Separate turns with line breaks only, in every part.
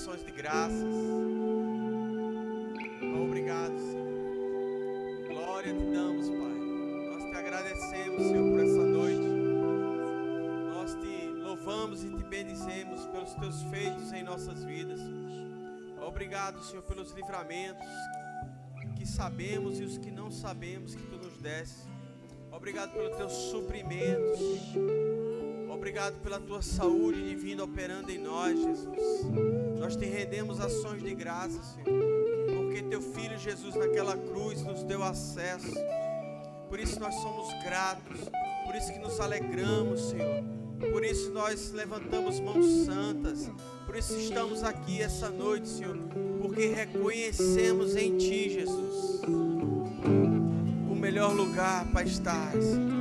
ações de graças. Obrigado, Senhor. Glória te damos, Pai. Nós te agradecemos, Senhor, por essa noite. Nós te louvamos e te bendizemos pelos teus feitos em nossas vidas. Obrigado, Senhor, pelos livramentos que sabemos e os que não sabemos que tu nos deste. Obrigado pelo teu suprimento, Senhor. Obrigado pela tua saúde divina operando em nós, Jesus. Nós te rendemos ações de graça, Senhor, porque teu Filho Jesus naquela cruz nos deu acesso. Por isso nós somos gratos, por isso que nos alegramos, Senhor. Por isso nós levantamos mãos santas, por isso estamos aqui essa noite, Senhor, porque reconhecemos em Ti, Jesus, o melhor lugar para estar, Senhor.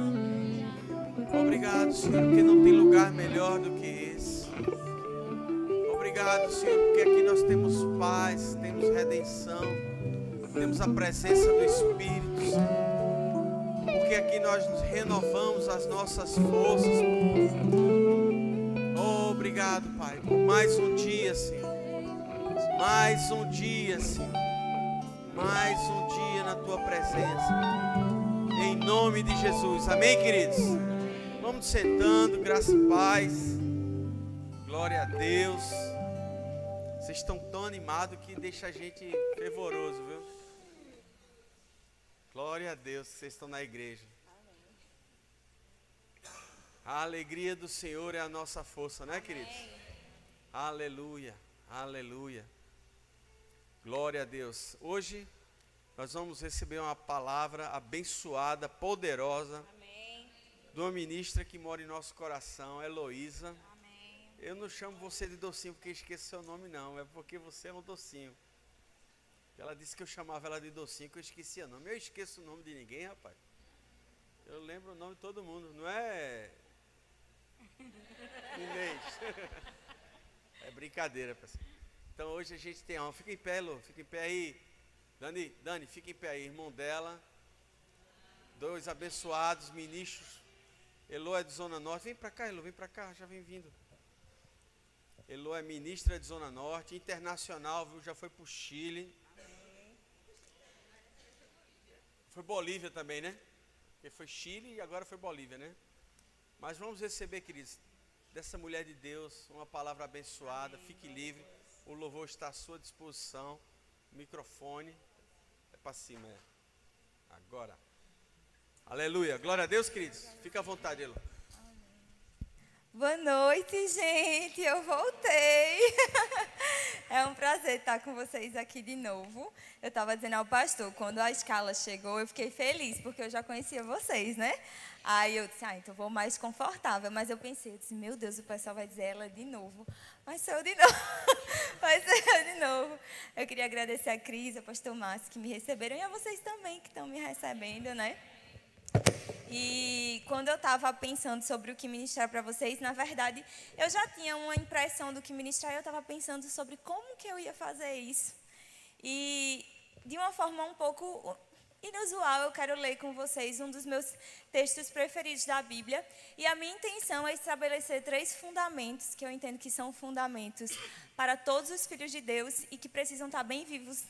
Obrigado, Senhor, porque não tem lugar melhor do que esse. Obrigado, Senhor, porque aqui nós temos paz, temos redenção, temos a presença do Espírito, Senhor. Porque aqui nós nos renovamos as nossas forças. Oh, obrigado, Pai, por mais um dia, Senhor. Mais um dia, Senhor. Mais um dia na Tua presença. Em nome de Jesus. Amém, queridos? Vamos sentando, graça e paz. Glória a Deus. Vocês estão tão animados que deixa a gente fervoroso, viu? Glória a Deus que vocês estão na igreja. A alegria do Senhor é a nossa força, né, queridos? Aleluia, aleluia. Glória a Deus. Hoje nós vamos receber uma palavra abençoada, poderosa, de uma ministra que mora em nosso coração, Heloísa. Eu não chamo você de docinho porque esqueço seu nome, não. É porque você é um docinho. Ela disse que eu chamava ela de docinho, que eu esquecia o nome. Eu esqueço o nome de ninguém, rapaz. Eu lembro o nome de todo mundo, não é? Inês. É brincadeira, pessoal. Então hoje a gente tem uma. Fica em pé, Elô. Fica em pé aí. Dani, fica em pé aí. Irmão dela. Dois abençoados ministros. Elô é de Zona Norte. Vem pra cá, Elô. Vem pra cá. Já vem vindo. Elô é ministra de Zona Norte. Internacional, viu? Já foi pro Chile. Foi Bolívia também, né? Porque foi Chile e agora foi Bolívia, né? Mas vamos receber, queridos, dessa mulher de Deus, uma palavra abençoada. Fique livre. O louvor está à sua disposição. O microfone é para cima, é. Agora. Aleluia. Glória a Deus, queridos. Fica à vontade, Elo.
Boa noite, gente. Eu voltei. É um prazer estar com vocês aqui de novo. Eu estava dizendo ao pastor, quando a escala chegou, eu fiquei feliz, porque eu já conhecia vocês, né? Aí eu disse, então vou mais confortável. Mas eu disse, meu Deus, o pessoal vai dizer ela de novo. Vai ser eu de novo. Vai ser eu de novo. Eu queria agradecer a Cris, ao pastor Márcio, que me receberam, e a vocês também, que estão me recebendo, né? E quando eu estava pensando sobre o que ministrar para vocês, na verdade, eu já tinha uma impressão do que ministrar, e eu estava pensando sobre como que eu ia fazer isso. E de uma forma um pouco inusual, eu quero ler com vocês um dos meus textos preferidos da Bíblia. E a minha intenção é estabelecer 3 fundamentos, que eu entendo que são fundamentos para todos os filhos de Deus e que precisam estar bem vivos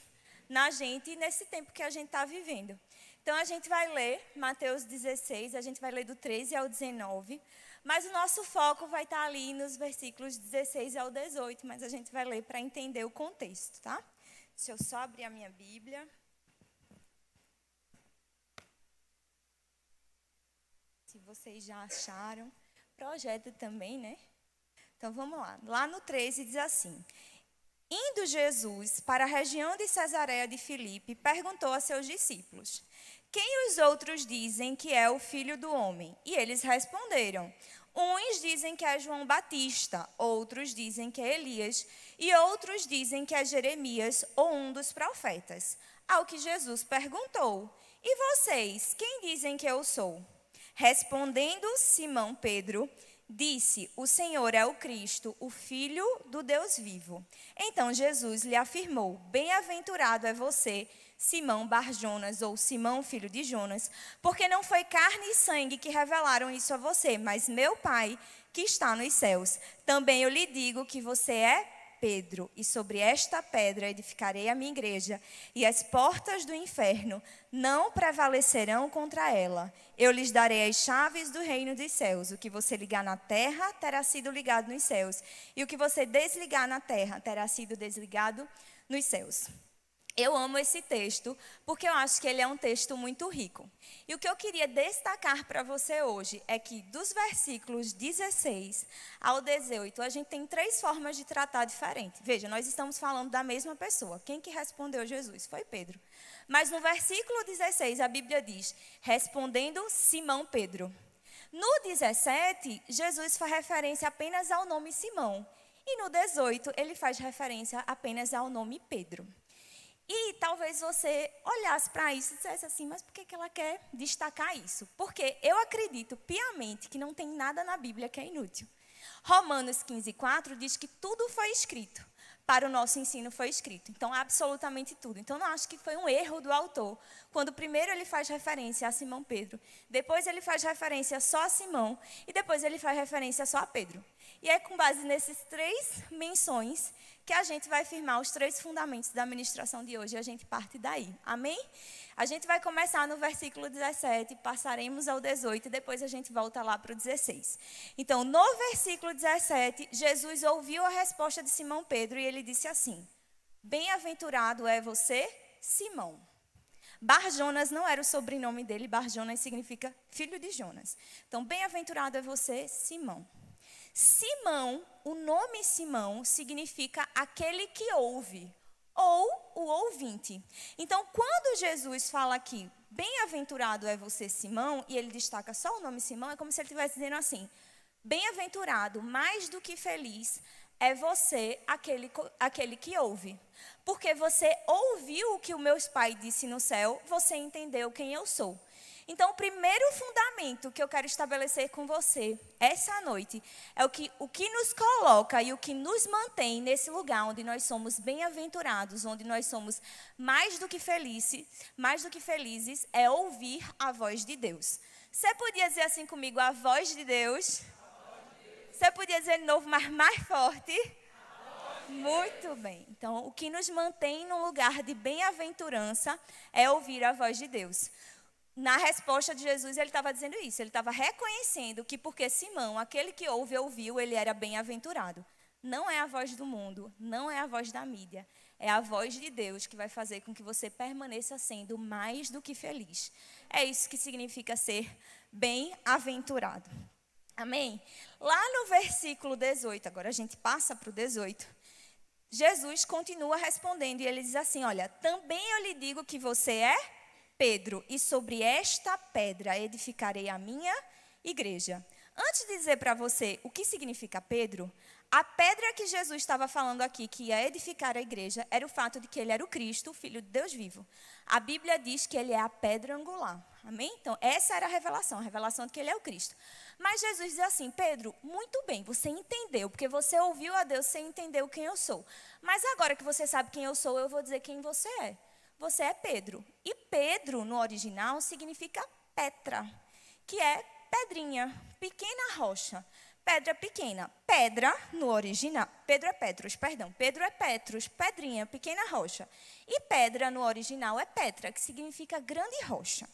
na gente nesse tempo que a gente está vivendo. Então, a gente vai ler Mateus 16, a gente vai ler do 13 ao 19, mas o nosso foco vai estar ali nos versículos 16 ao 18, mas a gente vai ler para entender o contexto, tá? Deixa eu só abrir a minha Bíblia. Se vocês já acharam, projeta também, né? Então, vamos lá. Lá no 13 diz assim: Indo Jesus para a região de Cesareia de Filipe, perguntou a seus discípulos: Quem os outros dizem que é o Filho do Homem? E eles responderam: Uns dizem que é João Batista, outros dizem que é Elias, e outros dizem que é Jeremias ou um dos profetas. Ao que Jesus perguntou: E vocês, quem dizem que eu sou? Respondendo Simão Pedro, disse: O Senhor é o Cristo, o Filho do Deus vivo. Então Jesus lhe afirmou: Bem-aventurado é você, Simão Bar-Jonas, ou Simão, filho de Jonas, porque não foi carne e sangue que revelaram isso a você, mas meu Pai que está nos céus. Também eu lhe digo que você é Pedro, e sobre esta pedra edificarei a minha igreja, e as portas do inferno não prevalecerão contra ela. Eu lhes darei as chaves do reino dos céus. O que você ligar na terra terá sido ligado nos céus, e o que você desligar na terra terá sido desligado nos céus. Eu amo esse texto porque eu acho que ele é um texto muito rico. E o que eu queria destacar para você hoje é que dos versículos 16 ao 18, a gente tem 3 formas de tratar diferente. Veja, nós estamos falando da mesma pessoa. Quem que respondeu Jesus? Foi Pedro. Mas no versículo 16, a Bíblia diz, respondendo Simão Pedro. No 17, Jesus faz referência apenas ao nome Simão. E no 18, ele faz referência apenas ao nome Pedro. E talvez você olhasse para isso e dissesse assim, mas por que ela quer destacar isso? Porque eu acredito piamente que não tem nada na Bíblia que é inútil. Romanos 15:4 diz que tudo foi escrito, para o nosso ensino foi escrito. Então, absolutamente tudo. Então, não acho que foi um erro do autor, quando primeiro ele faz referência a Simão Pedro, depois ele faz referência só a Simão, e depois ele faz referência só a Pedro. E é com base nesses 3 menções que a gente vai firmar os 3 fundamentos da ministração de hoje e a gente parte daí. Amém? A gente vai começar no versículo 17, passaremos ao 18 e depois a gente volta lá para o 16. Então, no versículo 17, Jesus ouviu a resposta de Simão Pedro e ele disse assim, bem-aventurado é você, Simão. Bar-Jonas não era o sobrenome dele, Bar-Jonas significa filho de Jonas. Então, bem-aventurado é você, Simão. Simão, o nome Simão significa aquele que ouve, ou o ouvinte. Então, quando Jesus fala aqui, bem-aventurado é você, Simão, e ele destaca só o nome Simão, é como se ele estivesse dizendo assim, bem-aventurado, mais do que feliz, é você, aquele que ouve. Porque você ouviu o que o meu Pai disse no céu, você entendeu quem eu sou. Então, o primeiro fundamento que eu quero estabelecer com você essa noite é o que nos coloca e o que nos mantém nesse lugar onde nós somos bem-aventurados, onde nós somos mais do que felizes, é ouvir a voz de Deus. Você podia dizer assim comigo, a voz de Deus? Você podia dizer de novo, mas mais forte? Muito bem. Então, o que nos mantém num lugar de bem-aventurança é ouvir a voz de Deus. Na resposta de Jesus, ele estava dizendo isso. Ele estava reconhecendo que porque Simão, aquele que ouve, ouviu, ele era bem-aventurado. Não é a voz do mundo, não é a voz da mídia. É a voz de Deus que vai fazer com que você permaneça sendo mais do que feliz. É isso que significa ser bem-aventurado. Amém? Lá no versículo 18, agora a gente passa para o 18. Jesus continua respondendo e ele diz assim, olha, também eu lhe digo que você é Pedro, e sobre esta pedra edificarei a minha igreja. Antes de dizer para você o que significa Pedro, a pedra que Jesus estava falando aqui, que ia edificar a igreja, era o fato de que ele era o Cristo, o Filho de Deus vivo. A Bíblia diz que ele é a pedra angular. Amém? Então, essa era a revelação de que ele é o Cristo. Mas Jesus diz assim, Pedro, muito bem, você entendeu, porque você ouviu a Deus, você entendeu quem eu sou. Mas agora que você sabe quem eu sou, eu vou dizer quem você é. Você é Pedro. E Pedro, no original, significa Petra, que é pedrinha, pequena rocha. Pedra pequena. Pedra, no original, Pedro é Petros, pedrinha, pequena rocha. E pedra, no original, é Petra, que significa grande rocha.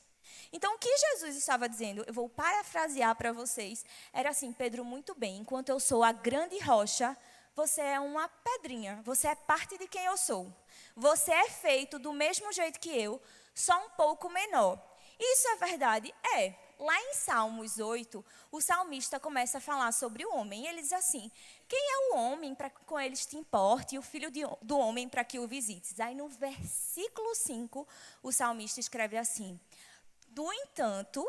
Então, o que Jesus estava dizendo, eu vou parafrasear para vocês, era assim, Pedro, muito bem, enquanto eu sou a grande rocha, você é uma pedrinha, você é parte de quem eu sou. Você é feito do mesmo jeito que eu, só um pouco menor. Isso é verdade? É. Lá em Salmos 8, o salmista começa a falar sobre o homem. E ele diz assim, quem é o homem para que com eles te importe e o filho do homem para que o visites? Aí no versículo 5, o salmista escreve assim, no entanto,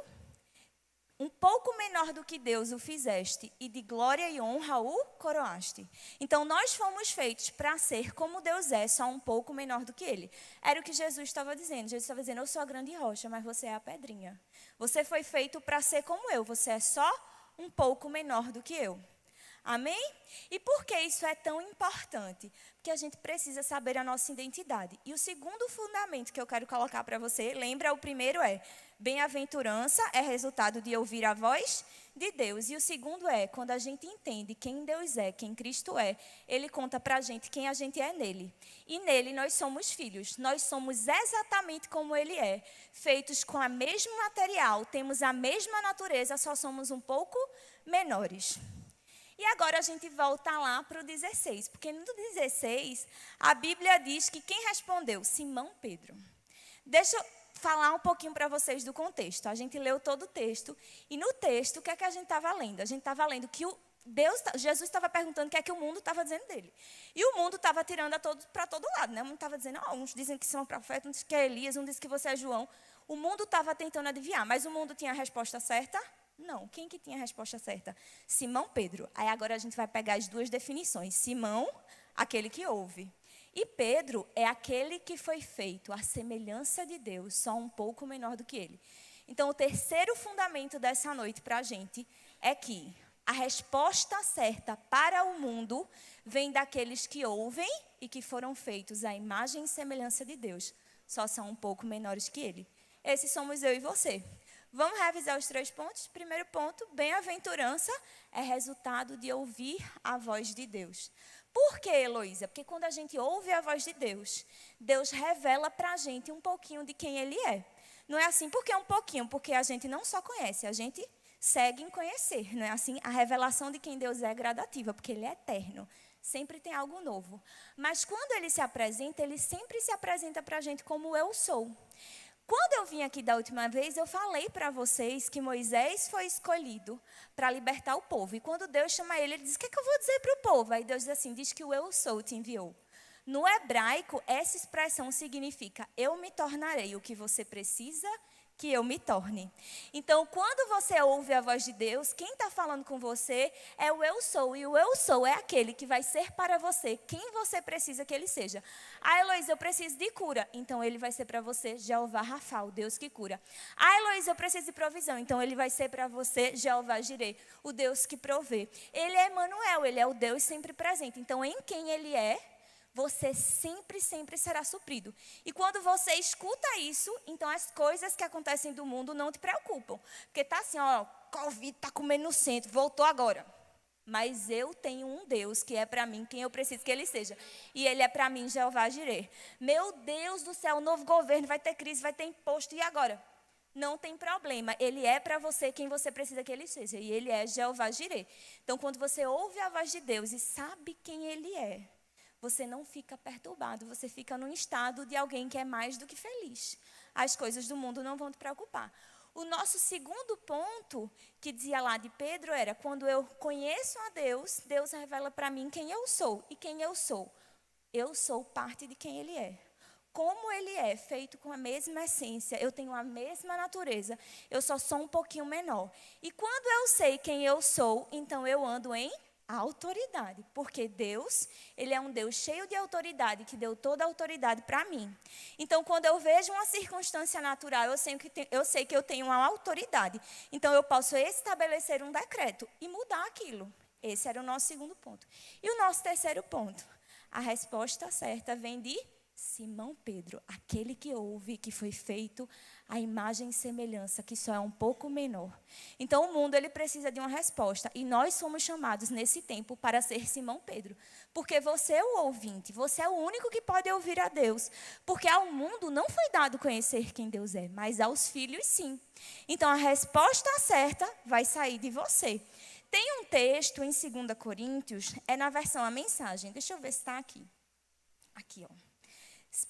um pouco menor do que Deus o fizeste, e de glória e honra o coroaste. Então, nós fomos feitos para ser como Deus é, só um pouco menor do que Ele. Era o que Jesus estava dizendo. Jesus estava dizendo, eu sou a grande rocha, mas você é a pedrinha. Você foi feito para ser como eu, você é só um pouco menor do que eu. Amém? E por que isso é tão importante? Porque a gente precisa saber a nossa identidade. E o segundo fundamento que eu quero colocar para você, lembra, o primeiro é, bem-aventurança é resultado de ouvir a voz de Deus. E o segundo é, quando a gente entende quem Deus é, quem Cristo é, Ele conta para a gente quem a gente é nele. E nele nós somos filhos. Nós somos exatamente como Ele é. Feitos com o mesmo material, temos a mesma natureza, só somos um pouco menores. E agora a gente volta lá para o 16, porque no 16 a Bíblia diz que quem respondeu? Simão Pedro. Deixa eu falar um pouquinho para vocês do contexto. A gente leu todo o texto e no texto o que é que a gente estava lendo? A gente estava lendo que Jesus estava perguntando o que é que o mundo estava dizendo dele. E o mundo estava tirando para todo lado, né? O mundo estava dizendo, uns dizem que são profetas, uns dizem que é Elias, uns dizem que você é João. O mundo estava tentando adivinhar, mas o mundo tinha a resposta certa? Não. Quem que tinha a resposta certa? Simão Pedro. Aí agora a gente vai pegar as duas definições. Simão, aquele que ouve. E Pedro é aquele que foi feito à semelhança de Deus, só um pouco menor do que ele. Então, o terceiro fundamento dessa noite para a gente é que a resposta certa para o mundo vem daqueles que ouvem e que foram feitos à imagem e semelhança de Deus, só são um pouco menores que ele. Esses somos eu e você. Vamos revisar os 3 pontos? Primeiro ponto, bem-aventurança é resultado de ouvir a voz de Deus. Por quê, Heloísa? Porque quando a gente ouve a voz de Deus, Deus revela para a gente um pouquinho de quem Ele é. Não é assim porque é um pouquinho, porque a gente não só conhece, a gente segue em conhecer. Não é assim? A revelação de quem Deus é gradativa, porque Ele é eterno. Sempre tem algo novo. Mas quando Ele se apresenta, Ele sempre se apresenta para a gente como eu sou. Quando eu vim aqui da última vez, eu falei para vocês que Moisés foi escolhido para libertar o povo. E quando Deus chama ele diz, o que é que eu vou dizer para o povo? Aí Deus diz assim, diz que o eu sou te enviou. No hebraico, essa expressão significa, eu me tornarei o que você precisa que eu me torne. Então, quando você ouve a voz de Deus, quem está falando com você é o eu sou. E o eu sou é aquele que vai ser para você quem você precisa que ele seja. Ah, Heloísa, eu preciso de cura. Então, ele vai ser para você Jeová Rafa, o Deus que cura. Ah, Heloísa, eu preciso de provisão. Então, ele vai ser para você Jeová Jireh, o Deus que provê. Ele é Emanuel, ele é o Deus sempre presente. Então, em quem ele é, você sempre, sempre será suprido. E quando você escuta isso, então as coisas que acontecem do mundo não te preocupam. Porque está assim, ó, Covid está comendo no centro, voltou agora. Mas eu tenho um Deus que é para mim quem eu preciso que Ele seja. E Ele é para mim Jeová Jireh. Meu Deus do céu, o novo governo vai ter crise, vai ter imposto, e agora? Não tem problema, Ele é para você quem você precisa que Ele seja. E Ele é Jeová Jireh. Então, quando você ouve a voz de Deus e sabe quem Ele é, você não fica perturbado, você fica num estado de alguém que é mais do que feliz. As coisas do mundo não vão te preocupar. O nosso segundo ponto, que dizia lá de Pedro, era quando eu conheço a Deus, Deus revela para mim quem eu sou. E quem eu sou? Eu sou parte de quem Ele é. Como Ele é, feito com a mesma essência, eu tenho a mesma natureza, eu só sou um pouquinho menor. E quando eu sei quem eu sou, então eu ando em a autoridade, porque Deus, Ele é um Deus cheio de autoridade, que deu toda a autoridade para mim. Então, quando eu vejo uma circunstância natural, eu sei que eu tenho uma autoridade. Então, eu posso estabelecer um decreto e mudar aquilo. Esse era o nosso segundo ponto. E o nosso terceiro ponto, a resposta certa vem de Simão Pedro, aquele que ouve, que foi feito a imagem e semelhança, que só é um pouco menor. Então, o mundo ele precisa de uma resposta. E nós somos chamados nesse tempo para ser Simão Pedro. Porque você é o ouvinte, você é o único que pode ouvir a Deus. Porque ao mundo não foi dado conhecer quem Deus é, mas aos filhos sim. Então, a resposta certa vai sair de você. Tem um texto em 2 Coríntios, é na versão A Mensagem. Deixa eu ver se está aqui. Aqui, ó.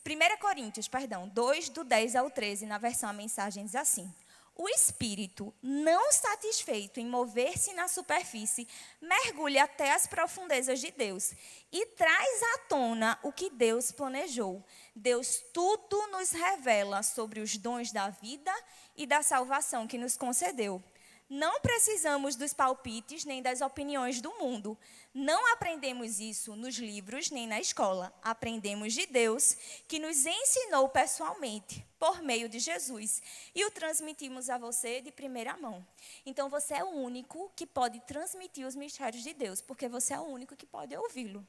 1 Coríntios, 2, do 10 ao 13, na versão A Mensagem, diz assim: o Espírito, não satisfeito em mover-se na superfície, mergulha até as profundezas de Deus e traz à tona o que Deus planejou. Deus tudo nos revela sobre os dons da vida e da salvação que nos concedeu. Não precisamos dos palpites nem das opiniões do mundo. Não aprendemos isso nos livros nem na escola. Aprendemos de Deus, que nos ensinou pessoalmente, por meio de Jesus. E o transmitimos a você de primeira mão. Então, você é o único que pode transmitir os mistérios de Deus, porque você é o único que pode ouvi-lo.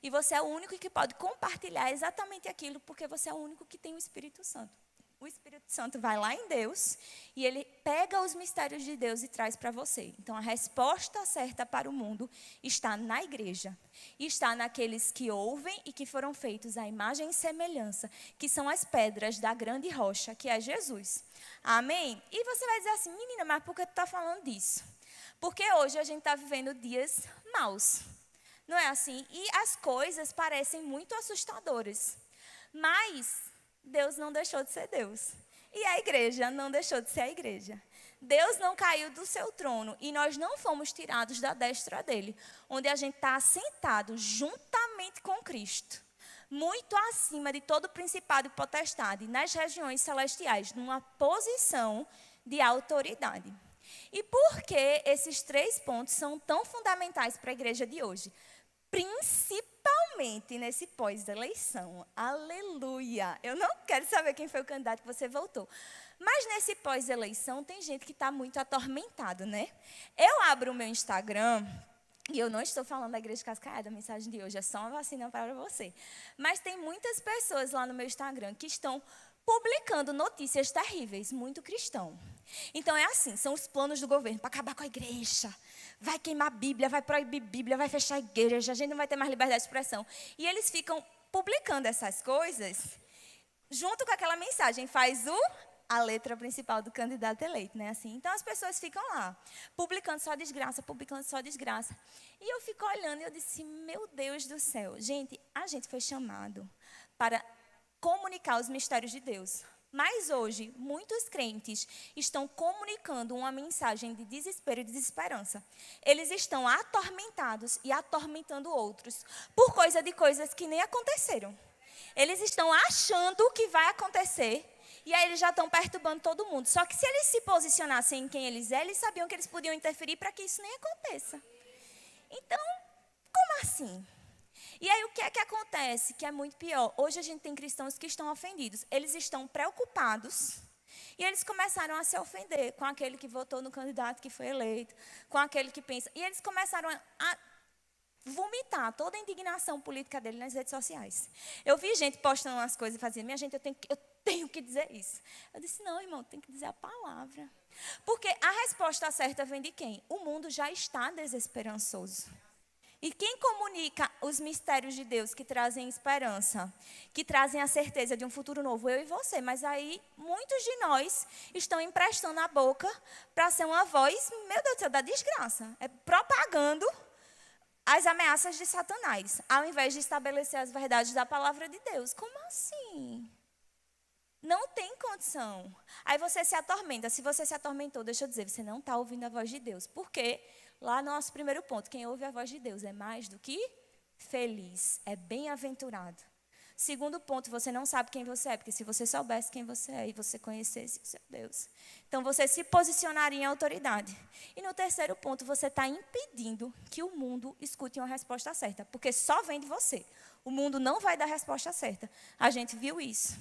E você é o único que pode compartilhar exatamente aquilo, porque você é o único que tem o Espírito Santo. o Espírito Santo vai lá em Deus e ele pega os mistérios de Deus e traz para você. Então, a resposta certa para o mundo está na igreja. E está naqueles que ouvem e que foram feitos à imagem e semelhança, que são as pedras da grande rocha, que é Jesus. Amém? E você vai dizer assim, menina, mas por que tu está falando disso? Porque hoje a gente está vivendo dias maus. Não é assim? E as coisas parecem muito assustadoras. Mas Deus não deixou de ser Deus. E a igreja não deixou de ser a igreja. Deus não caiu do seu trono e nós não fomos tirados da destra dele, onde a gente está assentado juntamente com Cristo, muito acima de todo principado e potestade, nas regiões celestiais, numa posição de autoridade. E por que esses 3 pontos são tão fundamentais para a igreja de hoje? Principalmente nesse pós-eleição. Aleluia! Eu não quero saber quem foi o candidato que você votou. Mas nesse pós-eleição tem gente que está muito atormentado, né? Eu abro o meu Instagram, e eu não estou falando da Igreja Cascaia, da mensagem de hoje, é só uma vacina para você. Mas tem muitas pessoas lá no meu Instagram que estão publicando notícias terríveis, muito cristão. Então é assim, são os planos do governo para acabar com a igreja. Vai queimar a Bíblia, vai proibir Bíblia, vai fechar a igreja, a gente não vai ter mais liberdade de expressão. E eles ficam publicando essas coisas, junto com aquela mensagem, faz a letra principal do candidato eleito, né? Assim, então as pessoas ficam lá, publicando só desgraça, publicando só desgraça. E eu fico olhando e eu disse, meu Deus do céu. Gente, a gente foi chamado para comunicar os mistérios de Deus. Mas hoje, muitos crentes estão comunicando uma mensagem de desespero e desesperança. Eles estão atormentados e atormentando outros por causa de coisas que nem aconteceram. Eles estão achando que vai acontecer e aí eles já estão perturbando todo mundo. Só que se eles se posicionassem em quem eles eles sabiam que eles podiam interferir para que isso nem aconteça. Então, como assim? E aí o que é que acontece? Que é muito pior. Hoje a gente tem cristãos que estão ofendidos. Eles estão preocupados e eles começaram a se ofender com aquele que votou no candidato que foi eleito, com aquele que pensa. E eles começaram a vomitar toda a indignação política dele nas redes sociais. Eu vi gente postando umas coisas e fazendo, minha gente, eu tenho que dizer isso. Eu disse, não, irmão, tem que dizer a palavra. Porque a resposta certa vem de quem? O mundo já está desesperançoso. E quem comunica os mistérios de Deus que trazem esperança, que trazem a certeza de um futuro novo? Eu e você. Mas aí, muitos de nós estão emprestando a boca para ser uma voz, meu Deus do céu, da desgraça. É propagando as ameaças de Satanás, ao invés de estabelecer as verdades da palavra de Deus. Como assim? Não tem condição. Aí você se atormenta. Se você se atormentou, deixa eu dizer, você não está ouvindo a voz de Deus. Por quê? Lá no nosso primeiro ponto, quem ouve a voz de Deus é mais do que feliz, é bem-aventurado. Segundo ponto, você não sabe quem você é, porque se você soubesse quem você é e você conhecesse o seu Deus, então você se posicionaria em autoridade. E no terceiro ponto, você está impedindo que o mundo escute uma resposta certa, porque só vem de você. O mundo não vai dar a resposta certa. A gente viu isso.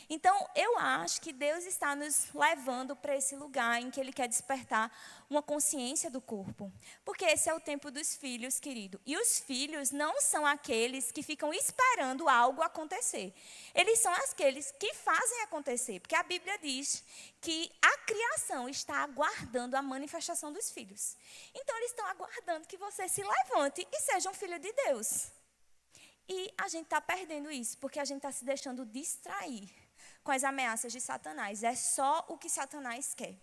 Então, eu acho que Deus está nos levando para esse lugar em que Ele quer despertar uma consciência do corpo. Porque esse é o tempo dos filhos, querido. E os filhos não são aqueles que ficam esperando algo acontecer. Eles são aqueles que fazem acontecer. Porque a Bíblia diz que a criação está aguardando a manifestação dos filhos. Então, eles estão aguardando que você se levante e seja um filho de Deus. E a gente está perdendo isso, porque a gente está se deixando distrair com as ameaças de Satanás. É só o que Satanás quer.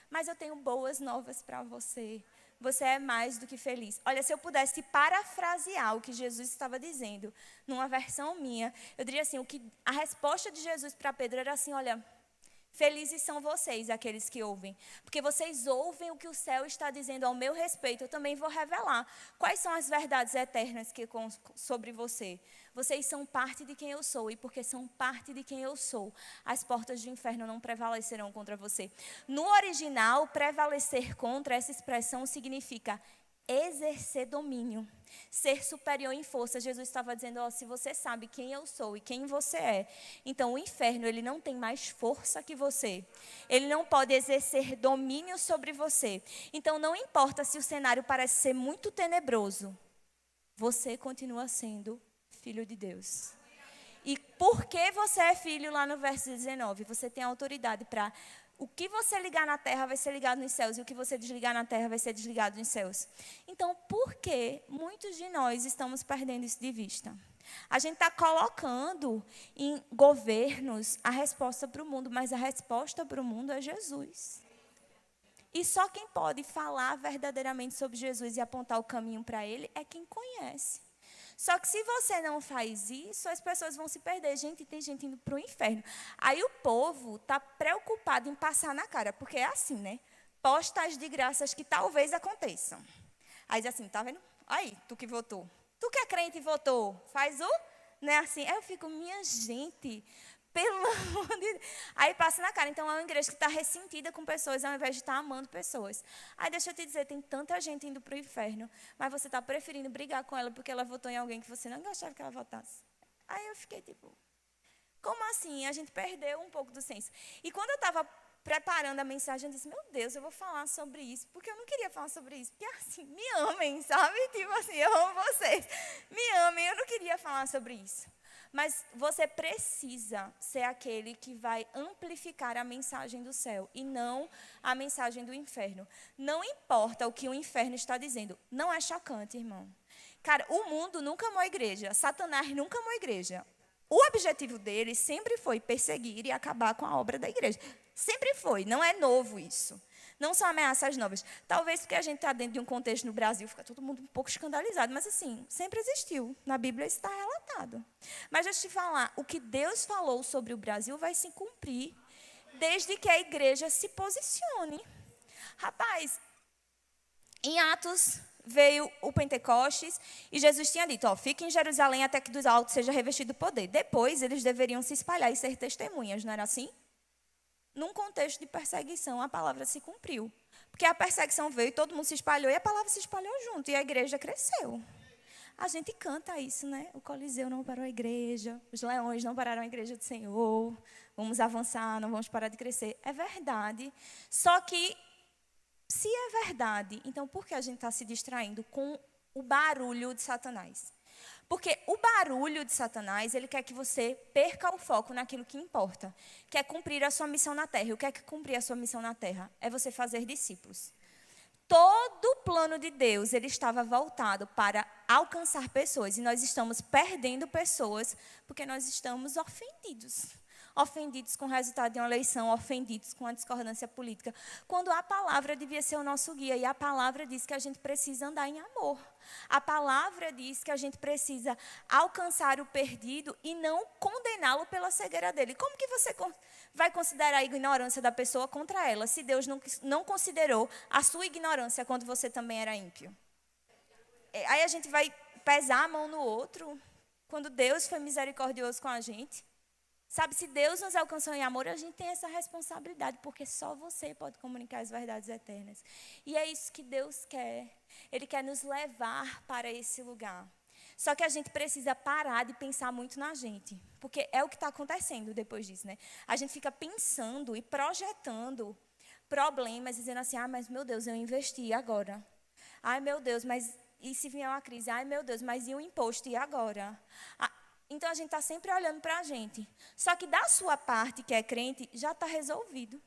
Mas eu tenho boas novas para você. Você é mais do que feliz. Olha, se eu pudesse parafrasear o que Jesus estava dizendo, numa versão minha, eu diria assim, a resposta de Jesus para Pedro era assim, olha, felizes são vocês, aqueles que ouvem, porque vocês ouvem o que o céu está dizendo ao meu respeito. Eu também vou revelar quais são as verdades eternas sobre você. Vocês são parte de quem eu sou, e porque são parte de quem eu sou, as portas do inferno não prevalecerão contra você. No original, prevalecer contra, essa expressão significa exercer domínio, ser superior em força. Jesus estava dizendo, se você sabe quem eu sou e quem você é, então o inferno ele não tem mais força que você. Ele não pode exercer domínio sobre você. Então não importa se o cenário parece ser muito tenebroso, você continua sendo filho de Deus. E porque você é filho, lá no verso 19, você tem autoridade para... O que você ligar na terra vai ser ligado nos céus, e o que você desligar na terra vai ser desligado nos céus. Então, por que muitos de nós estamos perdendo isso de vista? A gente está colocando em governos a resposta para o mundo, mas a resposta para o mundo é Jesus. E só quem pode falar verdadeiramente sobre Jesus e apontar o caminho para ele é quem conhece. Só que se você não faz isso, as pessoas vão se perder. Gente, tem gente indo para o inferno. Aí o povo está preocupado em passar na cara, porque é assim, né? Postas de graças que talvez aconteçam. Aí diz assim, tá vendo? Aí, tu que votou. Tu que é crente e votou. Faz o... Né, assim. Aí eu fico, minha gente... Pelo amor de Deus. Aí passa na cara. Então, é uma igreja que está ressentida com pessoas, ao invés de estar amando pessoas. Aí, deixa eu te dizer, tem tanta gente indo para o inferno, mas você está preferindo brigar com ela porque ela votou em alguém que você não gostava que ela votasse. Aí eu fiquei tipo, como assim? A gente perdeu um pouco do senso. E quando eu estava preparando a mensagem, eu disse, meu Deus, eu vou falar sobre isso, porque eu não queria falar sobre isso. Porque assim, me amem, sabe? Tipo assim, eu amo vocês. Me amem, eu não queria falar sobre isso. Mas você precisa ser aquele que vai amplificar a mensagem do céu e não a mensagem do inferno. Não importa o que o inferno está dizendo. Não é chocante, irmão. Cara, o mundo nunca amou a igreja. Satanás nunca amou a igreja. O objetivo dele sempre foi perseguir e acabar com a obra da igreja. Sempre foi. Não é novo isso. Não são ameaças novas. Talvez porque a gente está dentro de um contexto no Brasil, fica todo mundo um pouco escandalizado. Mas, assim, sempre existiu. Na Bíblia isso está relatado. Mas, deixa eu te falar, o que Deus falou sobre o Brasil vai se cumprir desde que a igreja se posicione. Rapaz, em Atos veio o Pentecostes e Jesus tinha dito, ó, fique em Jerusalém até que dos altos seja revestido poder. Depois, eles deveriam se espalhar e ser testemunhas, não era assim? Num contexto de perseguição, a palavra se cumpriu. Porque a perseguição veio, todo mundo se espalhou e a palavra se espalhou junto. E a igreja cresceu. A gente canta isso, né? O Coliseu não parou a igreja, os leões não pararam a igreja do Senhor. Vamos avançar, não vamos parar de crescer. É verdade. Só que, se é verdade, então por que a gente está se distraindo com o barulho de Satanás? Porque o barulho de Satanás, ele quer que você perca o foco naquilo que importa. Quer cumprir a sua missão na terra. E o que é que cumprir a sua missão na terra? É você fazer discípulos. Todo o plano de Deus, ele estava voltado para alcançar pessoas. E nós estamos perdendo pessoas porque nós estamos ofendidos. Ofendidos com o resultado de uma eleição, ofendidos com a discordância política. Quando a palavra devia ser o nosso guia. E a palavra diz que a gente precisa andar em amor. A palavra diz que a gente precisa alcançar o perdido e não condená-lo pela cegueira dele. Como que você vai considerar a ignorância da pessoa contra ela, se Deus não considerou a sua ignorância quando você também era ímpio? Aí a gente vai pesar a mão no outro, quando Deus foi misericordioso com a gente. Sabe, se Deus nos alcançou em amor, a gente tem essa responsabilidade, porque só você pode comunicar as verdades eternas. E é isso que Deus quer. Ele quer nos levar para esse lugar. Só que a gente precisa parar de pensar muito na gente, porque é o que está acontecendo depois disso, né? A gente fica pensando e projetando problemas, dizendo assim, mas meu Deus, eu investi agora. Ai, meu Deus, mas e se vier uma crise? Ai, meu Deus, mas e o imposto, e agora? Então, a gente está sempre olhando para a gente. Só que da sua parte, que é crente, já está resolvido.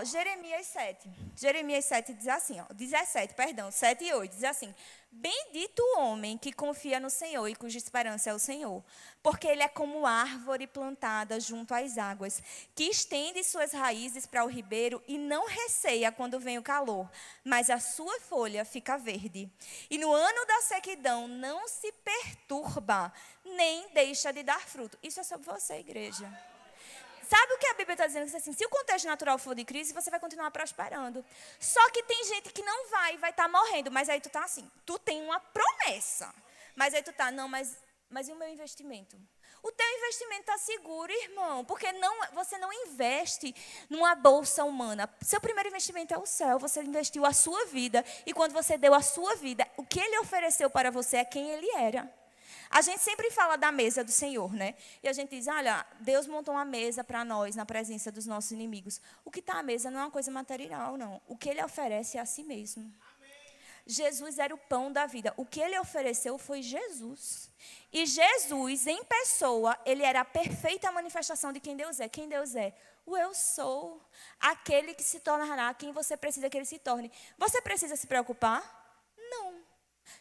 Jeremias 7. Jeremias 7 diz assim, 7 e 8, diz assim. Bendito o homem que confia no Senhor e cuja esperança é o Senhor, porque ele é como árvore plantada junto às águas, que estende suas raízes para o ribeiro e não receia quando vem o calor, mas a sua folha fica verde. E no ano da sequidão não se perturba, nem deixa de dar fruto. Isso é sobre você, igreja. Sabe o que a Bíblia está dizendo? Assim, se o contexto natural for de crise, você vai continuar prosperando. Só que tem gente que não vai estar morrendo. Mas aí tu está assim, tu tem uma promessa. Mas aí tu está, não, mas e o meu investimento? O teu investimento está seguro, irmão. Porque você não investe numa bolsa humana. Seu primeiro investimento é o céu. Você investiu a sua vida. E quando você deu a sua vida, o que ele ofereceu para você é quem ele era. A gente sempre fala da mesa do Senhor, né? E a gente diz, olha, Deus montou uma mesa para nós na presença dos nossos inimigos. O que está à mesa não é uma coisa material, não. O que ele oferece é a si mesmo. Jesus era o pão da vida. O que ele ofereceu foi Jesus. E Jesus, em pessoa, ele era a perfeita manifestação de quem Deus é. Quem Deus é? O eu sou. Aquele que se tornará quem você precisa que ele se torne. Você precisa se preocupar? Não.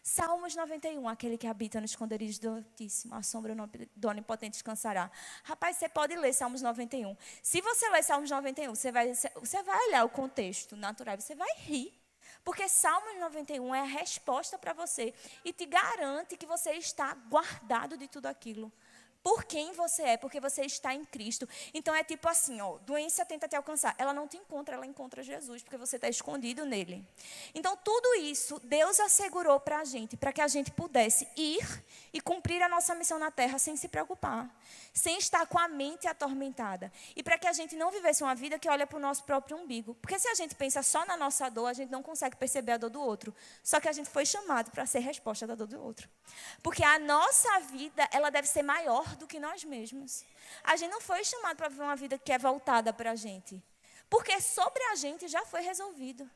Salmos 91, aquele que habita no esconderijo do Altíssimo, a sombra do Onipotente descansará. Rapaz, você pode ler Salmos 91. Se você ler Salmos 91, você vai olhar o contexto natural, você vai rir. Porque Salmos 91 é a resposta para você e te garante que você está guardado de tudo aquilo. Por quem você é, porque você está em Cristo. Então é tipo assim, ó, doença tenta te alcançar. Ela não te encontra, ela encontra Jesus, porque você está escondido nele. Então tudo isso, Deus assegurou para a gente, para que a gente pudesse ir e cumprir a nossa missão na terra sem se preocupar. Sem estar com a mente atormentada. E para que a gente não vivesse uma vida que olha para o nosso próprio umbigo. Porque se a gente pensa só na nossa dor, a gente não consegue perceber a dor do outro. Só que a gente foi chamado para ser resposta da dor do outro. Porque a nossa vida, ela deve ser maior do que nós mesmos. A gente não foi chamado para viver uma vida que é voltada para a gente. Porque sobre a gente já foi resolvido.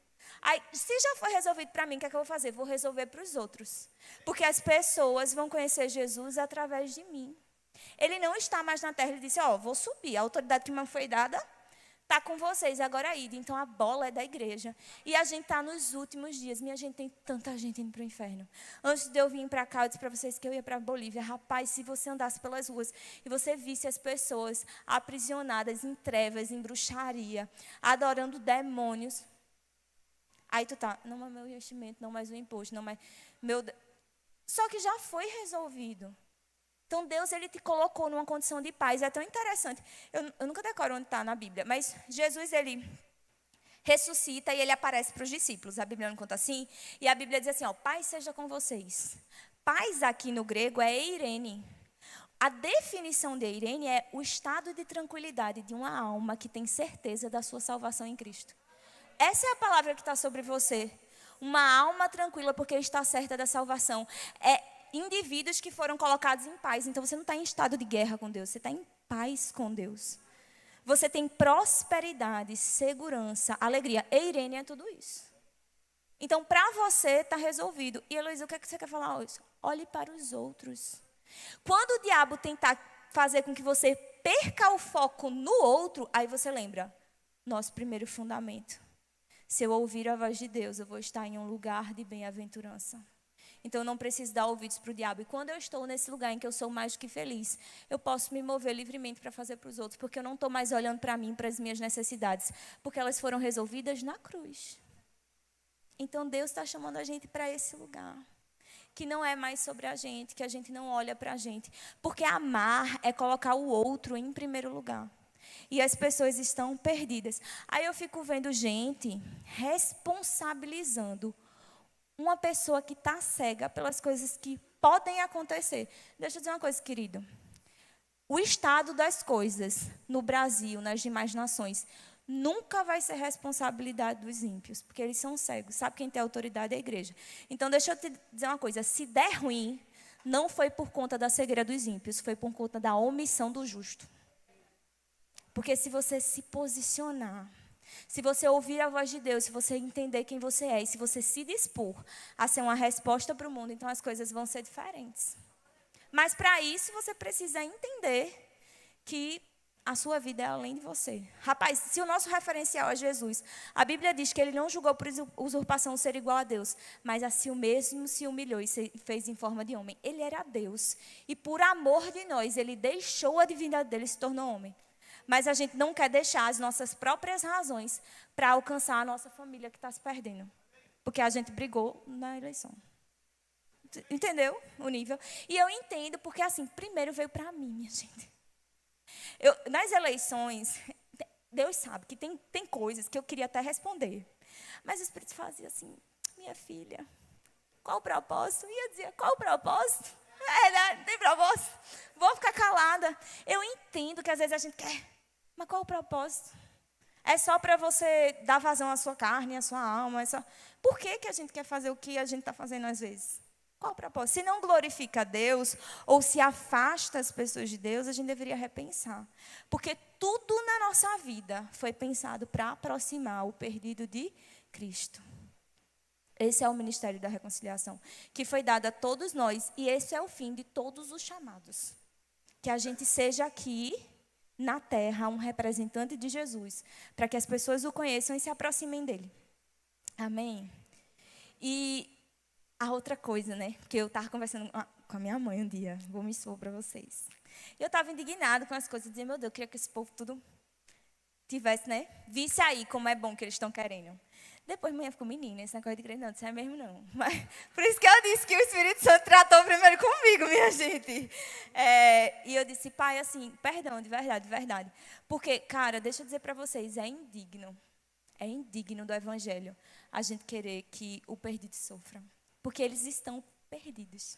Aí, se já foi resolvido para mim, o que é que eu vou fazer? Vou resolver para os outros. Porque as pessoas vão conhecer Jesus através de mim. Ele não está mais na terra, ele disse, ó, vou subir, a autoridade que me foi dada está com vocês, agora ide. Então a bola é da igreja. E a gente está nos últimos dias. Minha gente, tem tanta gente indo para o inferno. Antes de eu vir para cá, eu disse para vocês que eu ia para a Bolívia. Rapaz, se você andasse pelas ruas e você visse as pessoas aprisionadas em trevas, em bruxaria, adorando demônios. Aí tu tá, não mais meu investimento, não mais o imposto, não mais meu... Só que já foi resolvido. Então, Deus, ele te colocou numa condição de paz. É tão interessante. Eu nunca decoro onde está na Bíblia, mas Jesus, ele ressuscita e ele aparece para os discípulos. A Bíblia não conta assim. E a Bíblia diz assim, ó, paz seja com vocês. Paz aqui no grego é eirene. A definição de eirene é o estado de tranquilidade de uma alma que tem certeza da sua salvação em Cristo. Essa é a palavra que está sobre você. Uma alma tranquila porque está certa da salvação. É indivíduos que foram colocados em paz. Então, você não está em estado de guerra com Deus. Você está em paz com Deus. Você tem prosperidade, segurança, alegria. Eirene é tudo isso. Então, para você, está resolvido. E, Heloísa, o que é que você quer falar hoje? Olhe para os outros. Quando o diabo tentar fazer com que você perca o foco no outro, aí você lembra. Nosso primeiro fundamento. Se eu ouvir a voz de Deus, eu vou estar em um lugar de bem-aventurança. Então, eu não preciso dar ouvidos para o diabo. E quando eu estou nesse lugar em que eu sou mais do que feliz, eu posso me mover livremente para fazer para os outros. Porque eu não estou mais olhando para mim, para as minhas necessidades. Porque elas foram resolvidas na cruz. Então, Deus está chamando a gente para esse lugar. Que não é mais sobre a gente, que a gente não olha para a gente. Porque amar é colocar o outro em primeiro lugar. E as pessoas estão perdidas. Aí eu fico vendo gente responsabilizando uma pessoa que está cega pelas coisas que podem acontecer. Deixa eu dizer uma coisa, querido. O estado das coisas no Brasil, nas demais nações, nunca vai ser responsabilidade dos ímpios, porque eles são cegos. Sabe quem tem autoridade? É a igreja. Então, deixa eu te dizer uma coisa. Se der ruim, não foi por conta da cegueira dos ímpios, foi por conta da omissão do justo. Porque se você se posicionar, se você ouvir a voz de Deus, se você entender quem você é, e se você se dispor a ser uma resposta para o mundo, então as coisas vão ser diferentes. Mas para isso você precisa entender que a sua vida é além de você. Rapaz, se o nosso referencial é Jesus, a Bíblia diz que ele não julgou por usurpação ser igual a Deus, mas a si mesmo se humilhou e fez em forma de homem. Ele era Deus. E por amor de nós, ele deixou a divindade dele e se tornou homem. Mas a gente não quer deixar as nossas próprias razões para alcançar a nossa família que está se perdendo. Porque a gente brigou na eleição. Entendeu o nível? E eu entendo porque, assim, primeiro veio para mim, minha gente. Nas eleições, Deus sabe que tem coisas que eu queria até responder. Mas o Espírito fazia assim, minha filha, qual o propósito? Eu ia dizer, qual o propósito? Não tem propósito. Vou ficar calada. Eu entendo que às vezes a gente quer, mas qual o propósito? É só para você dar vazão à sua carne, à sua alma. Por que a gente quer fazer o que a gente está fazendo às vezes? Qual o propósito? Se não glorifica a Deus ou se afasta as pessoas de Deus, a gente deveria repensar. Porque tudo na nossa vida foi pensado para aproximar o perdido de Cristo. Esse é o ministério da reconciliação, que foi dado a todos nós, e esse é o fim de todos os chamados. Que a gente seja aqui, na terra, um representante de Jesus, para que as pessoas o conheçam e se aproximem dele. Amém? E a outra coisa, né, que eu estava conversando com a minha mãe um dia, vou me expor para vocês. Eu estava indignada com as coisas, dizendo, meu Deus, eu queria que esse povo tudo tivesse, né, visse aí como é bom que eles estão querendo. Depois, manhã ficou, menina, esse negócio de igreja não, isso é mesmo não. Mas, por isso que eu disse que o Espírito Santo tratou primeiro comigo, minha gente. E eu disse, pai, assim, perdão, de verdade. Porque, cara, deixa eu dizer para vocês, é indigno do Evangelho a gente querer que o perdido sofra. Porque eles estão perdidos.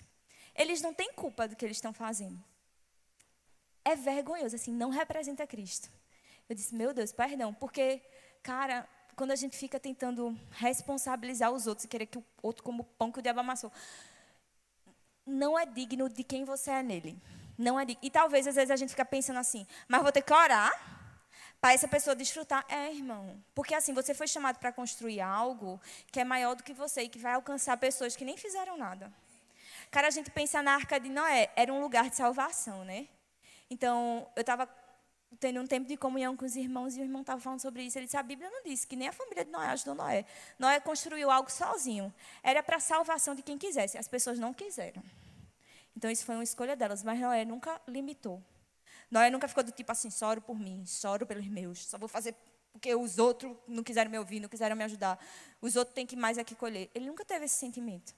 Eles não têm culpa do que eles estão fazendo. É vergonhoso, assim, não representa Cristo. Eu disse, meu Deus, perdão, porque, cara, quando a gente fica tentando responsabilizar os outros e querer que o outro como o pão que o diabo amassou, não é digno de quem você é nele. Não é digno. E talvez, às vezes, a gente fica pensando assim, mas vou ter que orar para essa pessoa desfrutar. Irmão, porque assim, você foi chamado para construir algo que é maior do que você e que vai alcançar pessoas que nem fizeram nada. Cara, a gente pensa na Arca de Noé, era um lugar de salvação, né? Então, eu estava tendo um tempo de comunhão com os irmãos, e o irmão estava falando sobre isso. Ele disse, a Bíblia não disse que nem a família de Noé ajudou Noé. Noé construiu algo sozinho. Era para a salvação de quem quisesse. As pessoas não quiseram. Então, isso foi uma escolha delas, mas Noé nunca limitou. Noé nunca ficou do tipo assim, só oro por mim, só oro pelos meus, só vou fazer porque os outros não quiseram me ouvir, não quiseram me ajudar. Os outros têm que mais aqui colher. Ele nunca teve esse sentimento.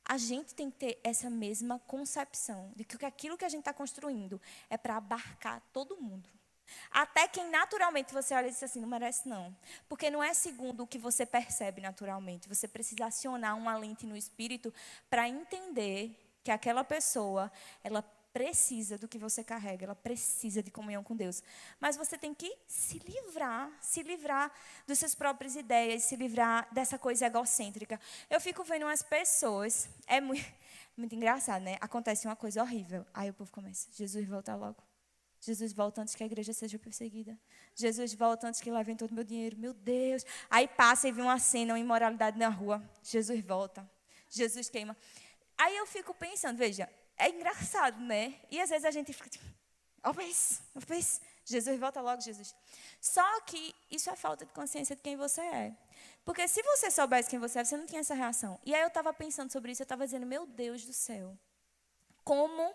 A gente tem que ter essa mesma concepção de que aquilo que a gente está construindo é para abarcar todo mundo. Até quem naturalmente você olha e diz assim, não merece não. Porque não é segundo o que você percebe naturalmente. Você precisa acionar uma lente no espírito para entender que aquela pessoa, ela precisa do que você carrega, ela precisa de comunhão com Deus. Mas você tem que se livrar das suas próprias ideias, se livrar dessa coisa egocêntrica. Eu fico vendo umas pessoas, é muito engraçado, né? Acontece uma coisa horrível. Aí o povo começa, Jesus volta logo. Jesus volta antes que a igreja seja perseguida. Jesus volta antes que levem todo o meu dinheiro. Meu Deus. Aí passa e vê uma cena, uma imoralidade na rua. Jesus volta. Jesus queima. Aí eu fico pensando, veja, é engraçado, né? E às vezes a gente fica tipo, vez. Jesus volta logo, Jesus. Só que isso é falta de consciência de quem você é. Porque se você soubesse quem você é, você não tinha essa reação. E aí eu estava pensando sobre isso, eu estava dizendo, meu Deus do céu. Como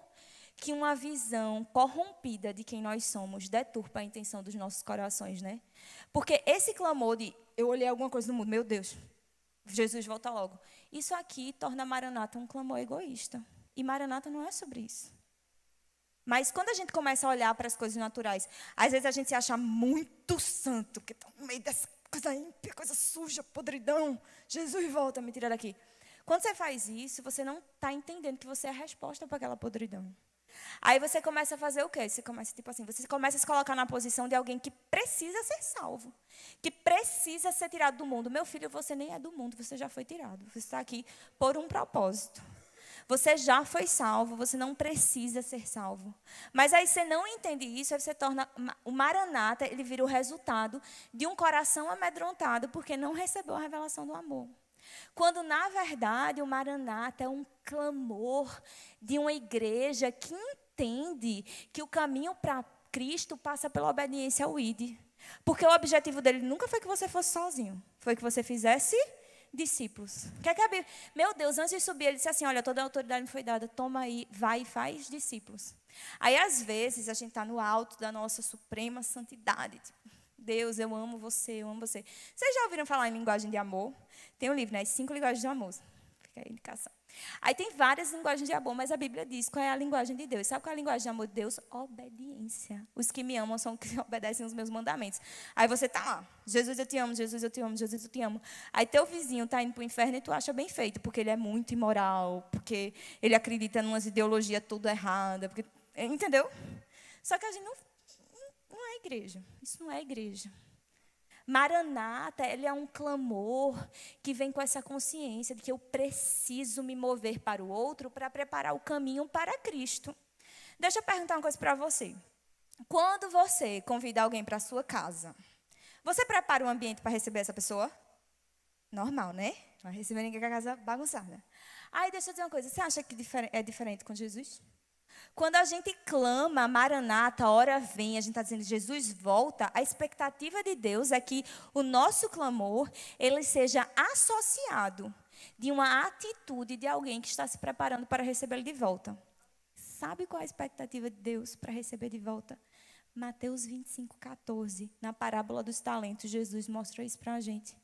que uma visão corrompida de quem nós somos deturpa a intenção dos nossos corações, né? Porque esse clamor de, eu olhei alguma coisa no mundo, meu Deus, Jesus volta logo. Isso aqui torna Maranata um clamor egoísta. E Maranata não é sobre isso. Mas quando a gente começa a olhar para as coisas naturais, às vezes a gente se acha muito santo, porque está no meio dessa coisa ímpia, coisa suja, podridão. Jesus volta, me tira daqui. Quando você faz isso, você não está entendendo que você é a resposta para aquela podridão. Aí você começa a fazer o quê? Você começa a se colocar na posição de alguém que precisa ser salvo, que precisa ser tirado do mundo. Meu filho, você nem é do mundo, você já foi tirado. Você está aqui por um propósito. Você já foi salvo, você não precisa ser salvo. Mas aí você não entende isso, aí você torna o Maranata, ele vira o resultado de um coração amedrontado porque não recebeu a revelação do amor. Quando, na verdade, o Maranata é um clamor de uma igreja que entende que o caminho para Cristo passa pela obediência ao ID. Porque o objetivo dele nunca foi que você fosse sozinho, foi que você fizesse discípulos. Quer que a Bíblia... Meu Deus, antes de subir, ele disse assim, olha, toda a autoridade me foi dada, toma aí, vai e faz discípulos. Aí, às vezes, a gente está no alto da nossa suprema santidade. Tipo, Deus, eu amo você, eu amo você. Vocês já ouviram falar em linguagem de amor? Tem um livro, né? 5 linguagens de amor. Fica aí a indicação. Aí tem várias linguagens de amor, mas a Bíblia diz qual é a linguagem de Deus. Sabe qual é a linguagem de amor de Deus? Obediência. Os que me amam são os que obedecem os meus mandamentos. Aí você está lá, Jesus eu te amo, Jesus eu te amo, Jesus eu te amo. Aí teu vizinho está indo para o inferno e tu acha bem feito, porque ele é muito imoral, porque ele acredita em umas ideologias tudo errada, porque... entendeu? Só que a gente não é igreja. Isso não é igreja. Maranata, ele é um clamor que vem com essa consciência de que eu preciso me mover para o outro para preparar o caminho para Cristo. Deixa eu perguntar uma coisa para você. Quando você convida alguém para a sua casa, você prepara o ambiente para receber essa pessoa? Normal, né? Não vai receber ninguém com a casa bagunçada. Aí, deixa eu dizer uma coisa. Você acha que é diferente com Jesus? Quando a gente clama, Maranata, a hora vem, a gente está dizendo, Jesus volta, a expectativa de Deus é que o nosso clamor, ele seja associado de uma atitude de alguém que está se preparando para recebê-lo de volta. Sabe qual é a expectativa de Deus para receber de volta? Mateus 25:14, na parábola dos talentos, Jesus mostra isso para a gente.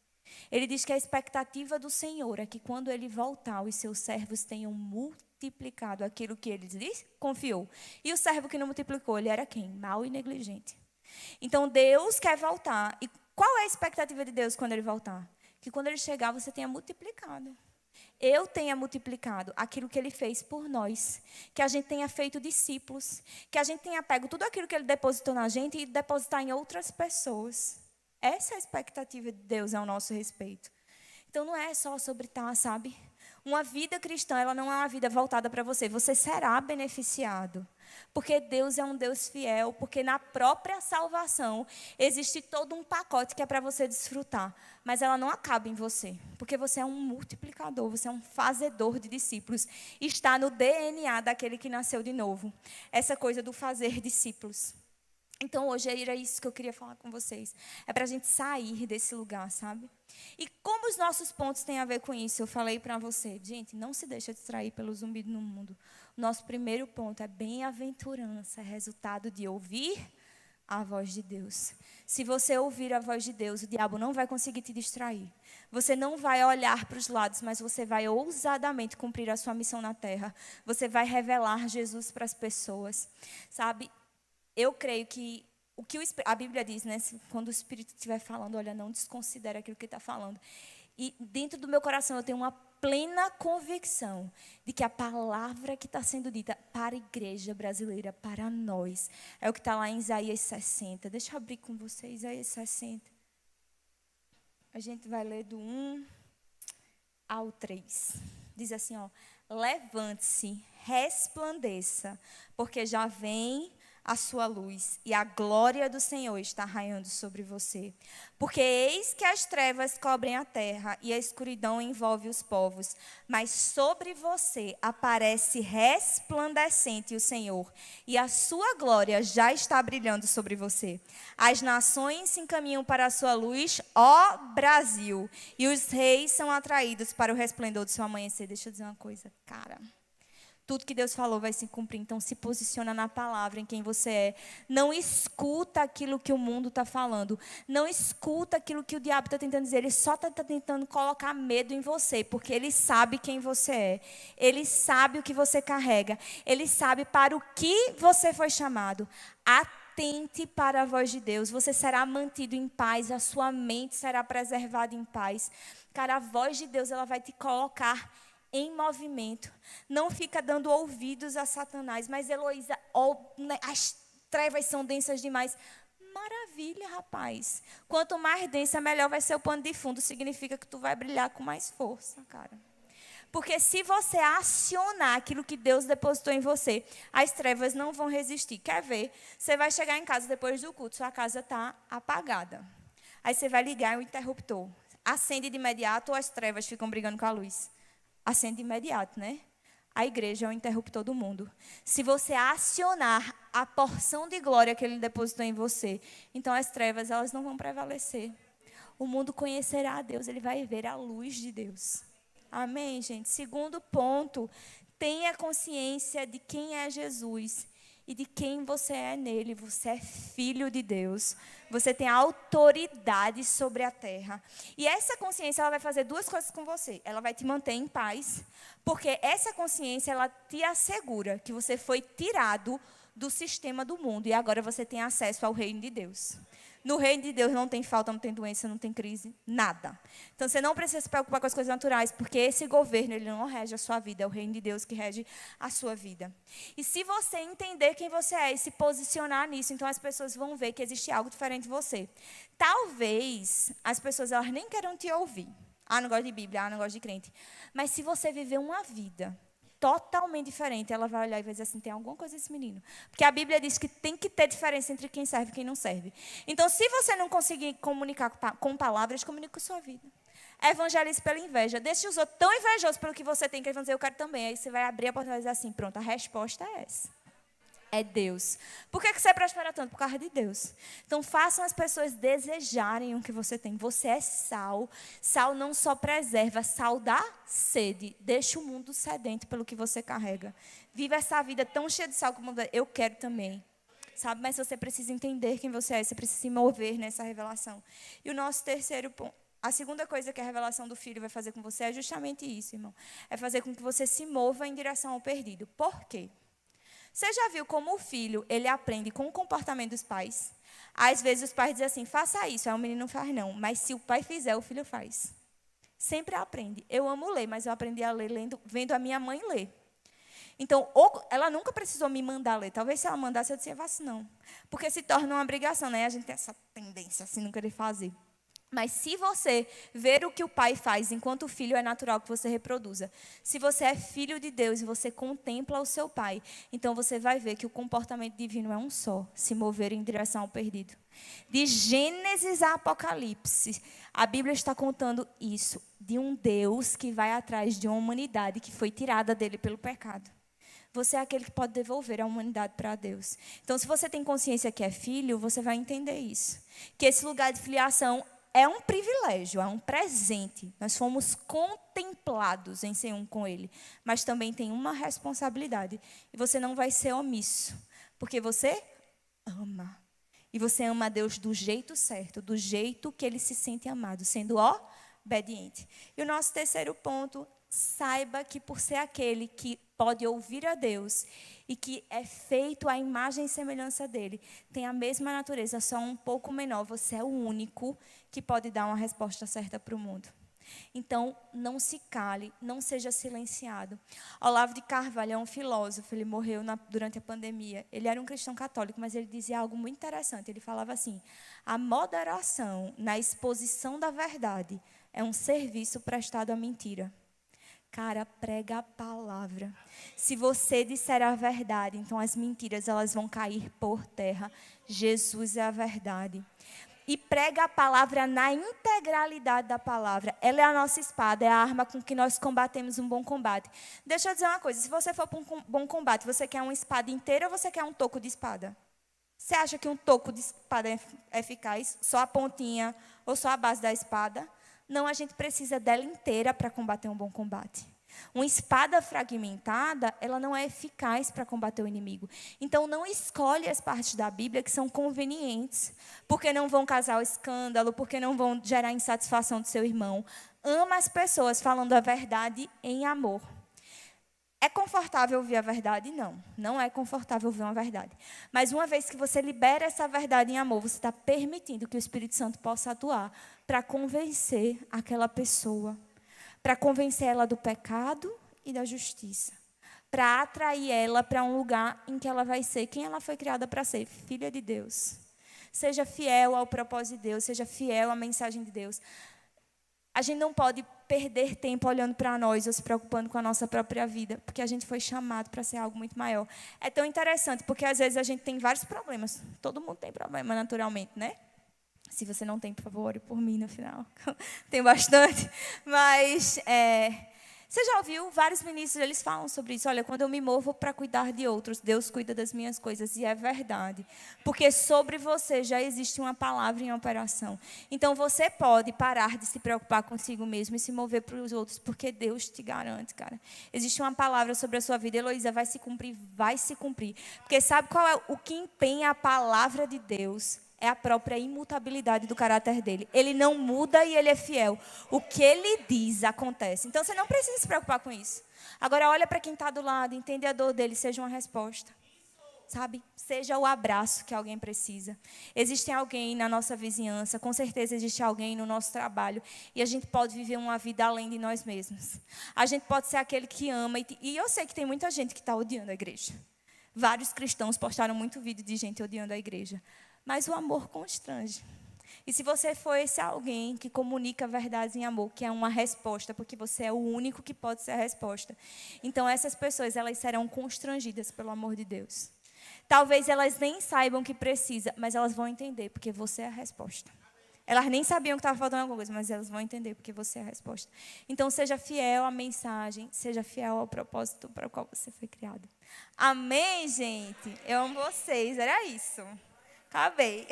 Ele diz que a expectativa do Senhor é que quando Ele voltar, os seus servos tenham multiplicado aquilo que Ele lhes confiou. E o servo que não multiplicou, ele era quem? Mau e negligente. Então, Deus quer voltar. E qual é a expectativa de Deus quando Ele voltar? Que quando Ele chegar, você tenha multiplicado. Eu tenha multiplicado aquilo que Ele fez por nós. Que a gente tenha feito discípulos. Que a gente tenha pego tudo aquilo que Ele depositou na gente e depositar em outras pessoas. Essa é a expectativa de Deus ao nosso respeito. Então, não é só sobre estar, sabe? Uma vida cristã, ela não é uma vida voltada para você. Você será beneficiado. Porque Deus é um Deus fiel. Porque na própria salvação, existe todo um pacote que é para você desfrutar. Mas ela não acaba em você. Porque você é um multiplicador, você é um fazedor de discípulos. Está no DNA daquele que nasceu de novo. Essa coisa do fazer discípulos. Então, hoje era isso que eu queria falar com vocês. É para a gente sair desse lugar, sabe? E como os nossos pontos têm a ver com isso? Eu falei para você, gente, não se deixa distrair pelo zumbido no mundo. O nosso primeiro ponto é bem-aventurança, é resultado de ouvir a voz de Deus. Se você ouvir a voz de Deus, o diabo não vai conseguir te distrair. Você não vai olhar para os lados, mas você vai ousadamente cumprir a sua missão na terra. Você vai revelar Jesus para as pessoas, sabe? Eu creio que a Bíblia diz, né? Quando o Espírito estiver falando, olha, não desconsidere aquilo que ele está falando. E dentro do meu coração eu tenho uma plena convicção de que a palavra que está sendo dita para a igreja brasileira, para nós, é o que está lá em Isaías 60. Deixa eu abrir com vocês, Isaías 60. A gente vai ler do 1 ao 3. Diz assim, ó, levante-se, resplandeça, porque já vem a sua luz, e a glória do Senhor está raiando sobre você. Porque eis que as trevas cobrem a terra, e a escuridão envolve os povos, mas sobre você aparece resplandecente o Senhor, e a sua glória já está brilhando sobre você. As nações se encaminham para a sua luz, ó Brasil, e os reis são atraídos para o resplendor do seu amanhecer. Deixa eu dizer uma coisa, cara. Tudo que Deus falou vai se cumprir. Então, se posiciona na palavra, em quem você é. Não escuta aquilo que o mundo está falando. Não escuta aquilo que o diabo está tentando dizer. Ele só está tentando colocar medo em você, porque ele sabe quem você é. Ele sabe o que você carrega. Ele sabe para o que você foi chamado. Atente para a voz de Deus. Você será mantido em paz. A sua mente será preservada em paz. Cara, a voz de Deus, ela vai te colocar em movimento. Não fica dando ouvidos a Satanás. Mas, Heloísa, as trevas são densas demais. Maravilha, rapaz. Quanto mais densa, melhor vai ser o pano de fundo. Significa que tu vai brilhar com mais força, cara. Porque se você acionar aquilo que Deus depositou em você, as trevas não vão resistir. Quer ver? Você vai chegar em casa depois do culto, sua casa está apagada. Aí você vai ligar o interruptor. Acende de imediato ou as trevas ficam brigando com a luz? Acende de imediato, né? A igreja é o interruptor do mundo. Se você acionar a porção de glória que Ele depositou em você, então as trevas, elas não vão prevalecer. O mundo conhecerá a Deus, ele vai ver a luz de Deus. Amém, gente? Segundo ponto, tenha consciência de quem é Jesus e de quem você é nele. Você é filho de Deus. Você tem autoridade sobre a terra. E essa consciência, ela vai fazer duas coisas com você. Ela vai te manter em paz, porque essa consciência, ela te assegura que você foi tirado do sistema do mundo e agora você tem acesso ao reino de Deus. No reino de Deus não tem falta, não tem doença, não tem crise, nada. Então, você não precisa se preocupar com as coisas naturais, porque esse governo, ele não rege a sua vida. É o reino de Deus que rege a sua vida. E se você entender quem você é e se posicionar nisso, então as pessoas vão ver que existe algo diferente em você. Talvez as pessoas, elas nem queiram te ouvir. Ah, não gosto de Bíblia, ah, não gosto de crente. Mas se você viver uma vida totalmente diferente, ela vai olhar e vai dizer assim, tem alguma coisa nesse menino. Porque a Bíblia diz que tem que ter diferença entre quem serve e quem não serve. Então, se você não conseguir comunicar com palavras, comunique com sua vida. Evangelize pela inveja. Deixe os outros tão invejosos pelo que você tem, que eles vão dizer, eu quero também. Aí você vai abrir a porta e vai dizer assim, pronto, a resposta é essa. É Deus. Por que você prospera tanto? Por causa de Deus. Então, façam as pessoas desejarem o que você tem. Você é sal. Sal não só preserva, sal dá sede. Deixa o mundo sedento pelo que você carrega. Viva essa vida tão cheia de sal como eu quero também. Sabe? Mas você precisa entender quem você é. Você precisa se mover nessa revelação. E o nosso terceiro ponto. A segunda coisa que a revelação do Filho vai fazer com você é justamente isso, irmão. É fazer com que você se mova em direção ao perdido. Por quê? Você já viu como o filho, ele aprende com o comportamento dos pais? Às vezes os pais dizem assim, faça isso, aí o menino não faz não. Mas se o pai fizer, o filho faz. Sempre aprende. Eu amo ler, mas eu aprendi a ler vendo a minha mãe ler. Então, ela nunca precisou me mandar ler. Talvez se ela mandasse, eu dizia, faço não. Porque se torna uma obrigação, né? A gente tem essa tendência assim, não querer fazer. Mas se você ver o que o pai faz enquanto o filho, é natural que você reproduza. Se você é filho de Deus e você contempla o seu pai, então você vai ver que o comportamento divino é um só, se mover em direção ao perdido. De Gênesis a Apocalipse, a Bíblia está contando isso, de um Deus que vai atrás de uma humanidade que foi tirada dele pelo pecado. Você é aquele que pode devolver a humanidade para Deus. Então, se você tem consciência que é filho, você vai entender isso. Que esse lugar de filiação é um privilégio, é um presente. Nós fomos contemplados em ser um com Ele. Mas também tem uma responsabilidade. E você não vai ser omisso. Porque você ama. E você ama a Deus do jeito certo, do jeito que Ele se sente amado, sendo obediente. E o nosso terceiro ponto, saiba que por ser aquele que pode ouvir a Deus e que é feito à imagem e semelhança dele, tem a mesma natureza, só um pouco menor. Você é o único que pode dar uma resposta certa para o mundo. Então, não se cale, não seja silenciado. Olavo de Carvalho é um filósofo, ele morreu durante a pandemia. Ele era um cristão católico, mas ele dizia algo muito interessante. Ele falava assim, a moderação na exposição da verdade é um serviço prestado à mentira. Cara, prega a palavra. Se você disser a verdade, então as mentiras elas vão cair por terra. Jesus é a verdade. E prega a palavra na integralidade da palavra. Ela é a nossa espada, é a arma com que nós combatemos um bom combate. Deixa eu dizer uma coisa, se você for para um bom combate, você quer uma espada inteira ou você quer um toco de espada? Você acha que um toco de espada é eficaz? Só a pontinha ou só a base da espada? Não, a gente precisa dela inteira para combater um bom combate. Uma espada fragmentada, ela não é eficaz para combater o inimigo. Então, não escolhe as partes da Bíblia que são convenientes, porque não vão causar escândalo, porque não vão gerar insatisfação do seu irmão. Ama as pessoas falando a verdade em amor. É confortável ouvir a verdade? Não, não é confortável ouvir uma verdade. Mas uma vez que você libera essa verdade em amor, você está permitindo que o Espírito Santo possa atuar para convencer aquela pessoa, para convencer ela do pecado e da justiça, para atrair ela para um lugar em que ela vai ser quem ela foi criada para ser, filha de Deus. Seja fiel ao propósito de Deus, seja fiel à mensagem de Deus. A gente não pode perder tempo olhando para nós ou se preocupando com a nossa própria vida, porque a gente foi chamado para ser algo muito maior. É tão interessante, porque às vezes a gente tem vários problemas. Todo mundo tem problema, naturalmente, né? Se você não tem, por favor, ore por mim no final. Tem bastante. Mas, você já ouviu, vários ministros, eles falam sobre isso. Olha, quando eu me movo para cuidar de outros, Deus cuida das minhas coisas. E é verdade. Porque sobre você já existe uma palavra em operação. Então, você pode parar de se preocupar consigo mesmo e se mover para os outros, porque Deus te garante, cara. Existe uma palavra sobre a sua vida. Heloísa, vai se cumprir, vai se cumprir. Porque sabe qual é o que empenha a palavra de Deus? É a própria imutabilidade do caráter dele. Ele não muda e ele é fiel. O que ele diz acontece. Então, você não precisa se preocupar com isso. Agora, olha para quem está do lado, entende a dor dele, seja uma resposta. Sabe? Seja o abraço que alguém precisa. Existe alguém na nossa vizinhança, com certeza existe alguém no nosso trabalho. E a gente pode viver uma vida além de nós mesmos. A gente pode ser aquele que ama. E eu sei que tem muita gente que está odiando a igreja. Vários cristãos postaram muito vídeo de gente odiando a igreja. Mas o amor constrange. E se você for esse alguém que comunica verdades em amor, que é uma resposta, porque você é o único que pode ser a resposta. Então, essas pessoas, elas serão constrangidas pelo amor de Deus. Talvez elas nem saibam que precisa, mas elas vão entender, porque você é a resposta. Elas nem sabiam que estava faltando alguma coisa, mas elas vão entender, porque você é a resposta. Então, seja fiel à mensagem, seja fiel ao propósito para o qual você foi criado. Amém, gente? Eu amo vocês, era isso. Acabei.